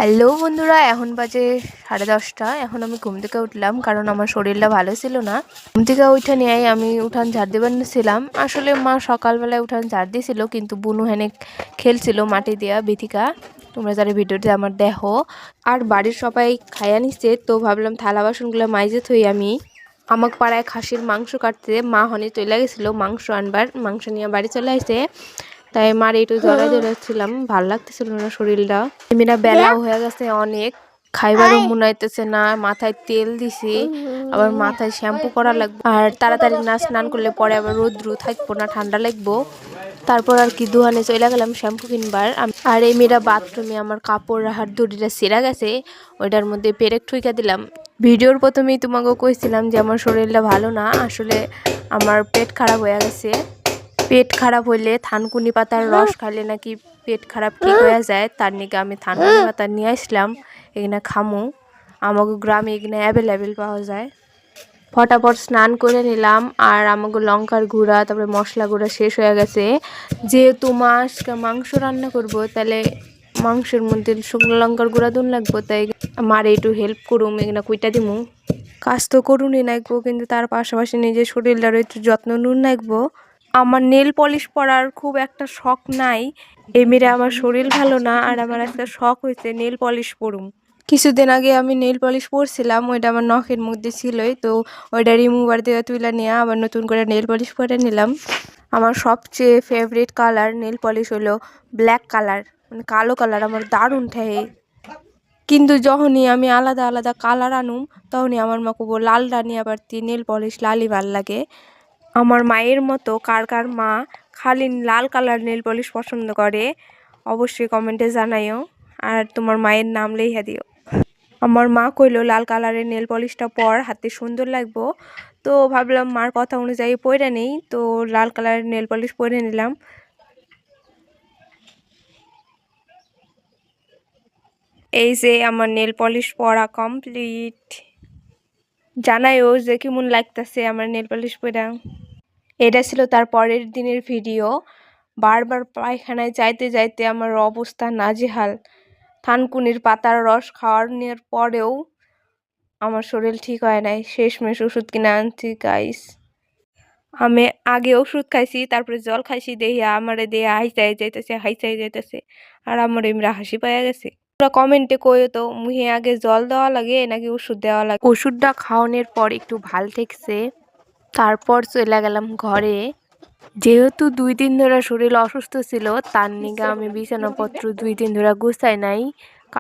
Hello বন্ধুরা, এখন বাজে 10:30। এখন আমি ঘুম থেকে উঠলাম কারণ আমার শরীরটা ভালো ছিল না। ঘুম থেকে উঠে নিয়েই আমি উঠান ঝাড় দিবার ছিলাম। আসলে মা সকালবেলায় উঠান ঝাড় দিয়েছিল, কিন্তু বুনু হেনে খেলছিল মাটি দিয়া বিথিকা। তোমরা যারা ভিডিওতে আমার দেখো, আর বাড়ির সবাই খাইয়া নিচ্ছে, তো ভাবলাম থালা বাসনগুলো মাইজে থই। আমি আমাকে পাড়ায় খাসির মাংস কাটতে মা হনি চলে গেছিল মাংস আনবার, মাংস নিয়ে বাড়ি চলে আসে। তাই মার একটু জড়াচ্ছিলাম, ভাল লাগতেছিল না শরীরটা। এমনিটা বেলাও হয়ে গেছে অনেক, খাইবারও মনে হইতেছে না। মাথায় তেল দিছি, আবার মাথায় শ্যাম্পু করা লাগবে, আর তাড়াতাড়ি না স্নান করলে পরে আবার রোদ্রু থাকবো না, ঠান্ডা লাগবো। তারপর আর কি দোকানে চলে গেলাম শ্যাম্পু কিনবার। আর এই মেয়েরা বাথরুমে আমার কাপড় রাখার দড়িটা ছিঁড়া গেছে, ওইটার মধ্যে পেরেক ঠুইকা দিলাম। ভিডিওর প্রথমেই তোমাকে কইছিলাম যে আমার শরীরটা ভালো না, আসলে আমার পেট খারাপ হয়ে গেছে। পেট খারাপ হইলে থানকুনি পাতার রস খাইলে নাকি পেট খারাপ ঠিক হয়ে যায়। তার নিকে আমি থানকুনি পাতা নিয়ে আসলাম, এখানে খামু। আমাকে গ্রামে এখানে অ্যাভেলেবেল পাওয়া যায়। ফটাফট স্নান করে নিলাম, আর আমাকে লঙ্কার গুঁড়া তারপরে মশলা গুঁড়া শেষ হয়ে গেছে। যেহেতু মাংস রান্না করব, তাহলে মাংসের মধ্যে শুকনো লঙ্কার গুঁড়া দুন লাগবো, তাই আমার একটু হেল্প করুম, এখানে কুইটা দিমু। কাজ তো করুনই নাকবো, কিন্তু তার পাশাপাশি নিজের শরীরটারও একটু যত্ন নুন নাকবো। আমার নেল পলিশ পরার খুব একটা শখ নাই, এমনিতে আমার শরীর ভালো না, আর আমার একটা শখ হয়েছে নেল পলিশ পরুম। কিছুদিন আগে আমি নেল পলিশ পরছিলাম, ওইটা আমার নখের মধ্যে ছিলই, তো ওইটা রিমুভার দিয়ে তুলে নিয়ে আবার নতুন করে নেল পলিশ পরে নিলাম। আমার সবচেয়ে ফেভারিট কালার নেল পলিশ হলো ব্ল্যাক কালার, মানে কালো কালার আমার দারুণ ঠায়। কিন্তু যখনই আমি আলাদা আলাদা কালার আনুম, তখনই আমার মা কব লালটা নিয়ে আবার নেল পলিশ লালই ভাল লাগে। আমার মায়ের মতো কার কার মা খালি লাল কালার নেল পলিশ পছন্দ করে, অবশ্যই কমেন্টে জানাইও, আর তোমার মায়ের নাম লেখা দিও। আমার মা কইলো লাল কালারের নেল পলিশটা পর, হাতে সুন্দর লাগবো। তো ভাবলাম মার কথা অনুযায়ী পরে নেই, তো লাল কালারের নেল পলিশ পরে নিলাম। এই যে আমার নেল পলিশ পরা কমপ্লিট। জানাইও যে কেমন লাগতেছে আমার নেল পলিশ পরা। এটা ছিল তার পরের দিনের ভিডিও। বারবার পায়খানায় যাইতে যাইতে আমার অবস্থা নাজেহাল। থানকুনির পাতার রস খাওয়ানোর পরেও আমার শরীর ঠিক হয় নাই, শেষমেশ ওষুধ কিনে আনছি গাইস। আমি আগে ওষুধ খাইছি, তারপরে জল খাইছি, দেহিয়া আমারে দিয়ে হাইচাই যাইতেছে, আর আমার এমনি হাসি পাইয়া গেছে। তোমরা কমেন্টে কইও তো, মুহে আগে জল দেওয়া লাগে নাকি ওষুধ দেওয়া লাগে। ওষুধটা খাওয়ানোর পর একটু ভাল ঠেকছে, তারপর চলে গেলাম ঘরে। যেহেতু 2 দিন ধরে শরীর অসুস্থ ছিল, তার নিগে আমি বিছানাপত্র 2 দিন ধরে গুছাই নাই।